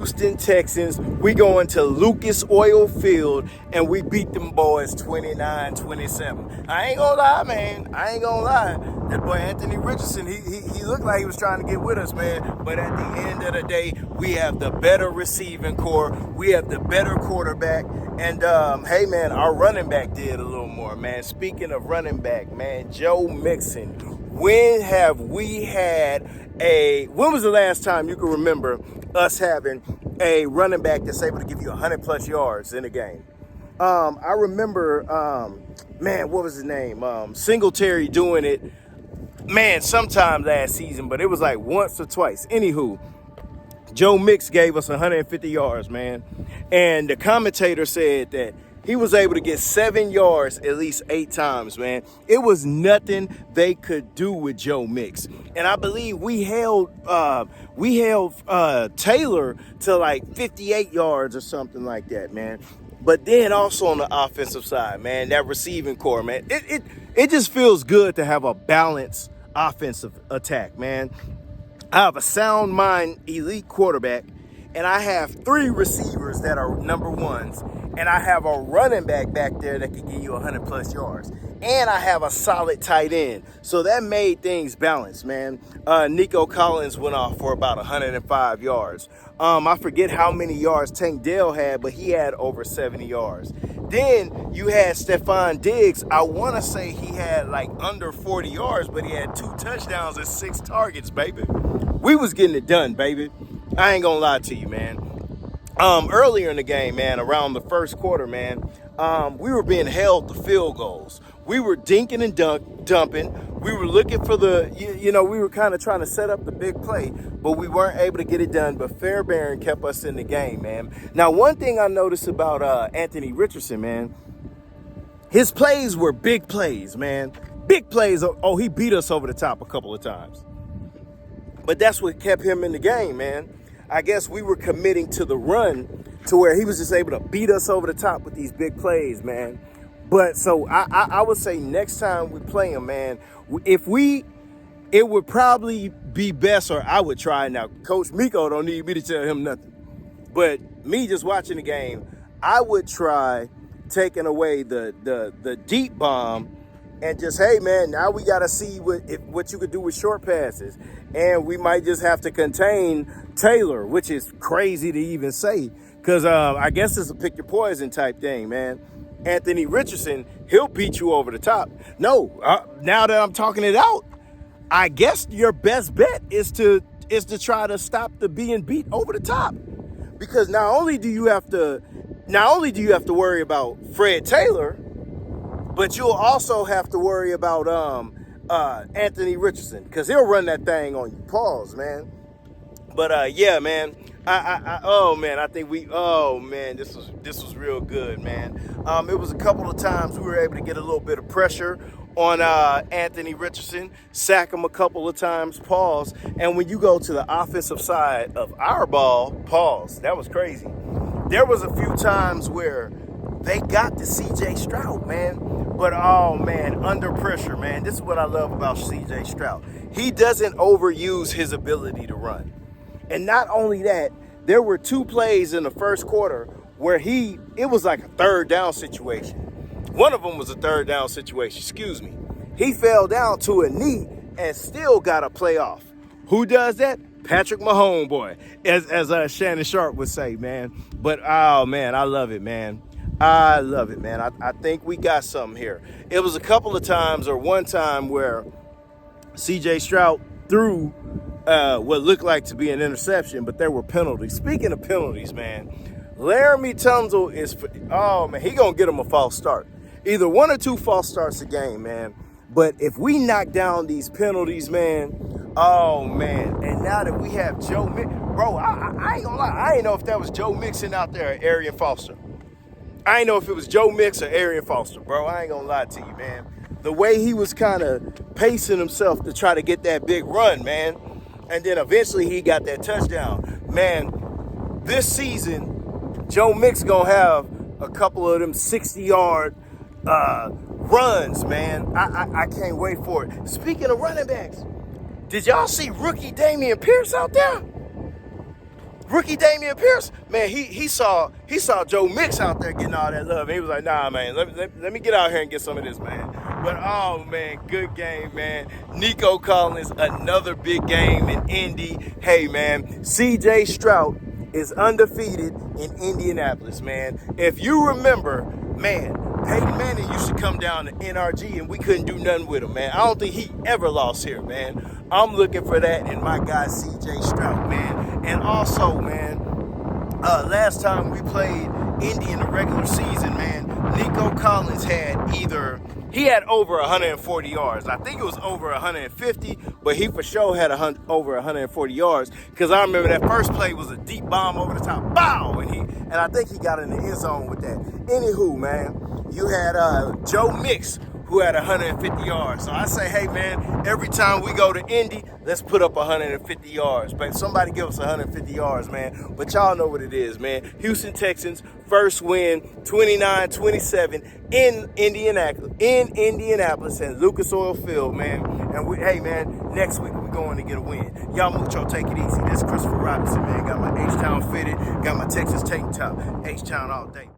Houston Texans. We going to Lucas Oil Field, and we beat them boys 29-27. I ain't gonna lie, man. I ain't gonna lie. That boy Anthony Richardson, he looked like he was trying to get with us, man. But at the end of the day, we have the better receiving core. We have the better quarterback. And, hey, man, our running back did a little more, man. Speaking of running back, man, Joe Mixon. When was the last time you can remember us having a running back that's able to give you 100 plus yards in a game? I remember, what was his name? Singletary doing it, man, sometime last season, but it was like once or twice. Anywho, Joe Mix gave us 150 yards, man. And the commentator said that he was able to get 7 yards at least 8 times, man. It was nothing they could do with Joe Mix. And I believe we held Taylor to like 58 yards or something like that, man. But then also on the offensive side, man, that receiving core, man, it just feels good to have a balanced offensive attack, man. I have a sound mind elite quarterback, and I have 3 receivers that are number ones, and I have a running back there that can give you 100 plus yards. And I have a solid tight end. So that made things balanced, man. Nico Collins went off for about 105 yards. I forget how many yards Tank Dell had, but he had over 70 yards. Then you had Stephon Diggs. I want to say he had like under 40 yards, but he had 2 touchdowns and 6 targets, baby. We was getting it done, baby. I ain't gonna lie to you, man. Earlier in the game, man, around the first quarter, man, we were being held to field goals. We were dinking and dumping. We were looking for we were kind of trying to set up the big play, but we weren't able to get it done. But Fairbairn kept us in the game, man. Now, one thing I noticed about Anthony Richardson, man, his plays were big plays, man. Big plays. Oh, he beat us over the top a couple of times. But that's what kept him in the game, man. I guess we were committing to the run to where he was just able to beat us over the top with these big plays, man. But so I would say next time we play him, man, it would probably be best, or I would try. Now, Coach Miko don't need me to tell him nothing. But me just watching the game, I would try taking away the deep bomb and just, hey, man, now we got to see what you could do with short passes. And we might just have to contain Taylor, which is crazy to even say, because I guess it's a pick your poison type thing, man. Anthony Richardson, he'll beat you over the top. No, now that I'm talking it out, I guess your best bet is to try to stop the being beat over the top. Because not only do you have to worry about Fred Taylor, but you'll also have to worry about Anthony Richardson, because he'll run that thing on you. Pause, man. But yeah, man. I think this was real good, man. It was a couple of times we were able to get a little bit of pressure on Anthony Richardson, sack him a couple of times, pause. And when you go to the offensive side of our ball, pause. That was crazy. There was a few times where they got to C.J. Stroud, man. But, oh, man, under pressure, man. This is what I love about C.J. Stroud. He doesn't overuse his ability to run. And not only that, there were 2 plays in the first quarter where it was like a third down situation. One of them was a third down situation, excuse me. He fell down to a knee and still got a play off. Who does that? Patrick Mahomes, boy, as Shannon Sharp would say, man. But, oh, man, I love it, man. I love it, man. I think we got something here. It was a couple of times, or one time, where C.J. Stroud threw what looked like to be an interception, but there were penalties. Speaking of penalties, man, Laramie Tunzel he gonna get him a false start. Either 1 or 2 false starts a game, man. But if we knock down these penalties, man, oh, man. And now that we have Joe Mixon, bro, I ain't gonna lie. I ain't know if that was Joe Mixon out there or Arian Foster. I ain't know if it was Joe Mix or Arian Foster, bro. I ain't gonna lie to you, man. The way he was kind of pacing himself to try to get that big run, man. And then eventually he got that touchdown. Man, this season, Joe Mix gonna have a couple of them 60-yard runs, man. I can't wait for it. Speaking of running backs, did y'all see rookie Dameon Pierce out there? Rookie Damian Pierce, man, he saw Joe Mix out there getting all that love. And he was like, nah, man, let me get out here and get some of this, man. But, oh, man, good game, man. Nico Collins, another big game in Indy. Hey, man, C.J. Stroud is undefeated in Indianapolis, man. If you remember, man, Peyton Manning used to come down to NRG and we couldn't do nothing with him, man. I don't think he ever lost here, man. I'm looking for that in my guy C.J. Stroud, man. And also, man, last time we played Indy in the regular season, man, Nico Collins had over 140 yards. I think it was over 150, but he for sure had over 140 yards because I remember that first play was a deep bomb over the top. Bow! And I think he got in the end zone with that. Anywho, man, you had Joe Mix, who had 150 yards. So I say, hey, man, every time we go to Indy, let's put up 150 yards. But somebody give us 150 yards, man. But y'all know what it is, man. Houston Texans, first win, 29-27 in Indianapolis and Lucas Oil Field, man. And hey, man, next week we're going to get a win. Y'all mucho, take it easy. This is Christopher Robinson, man. Got my H-Town fitted, got my Texas tank top. H-Town all day.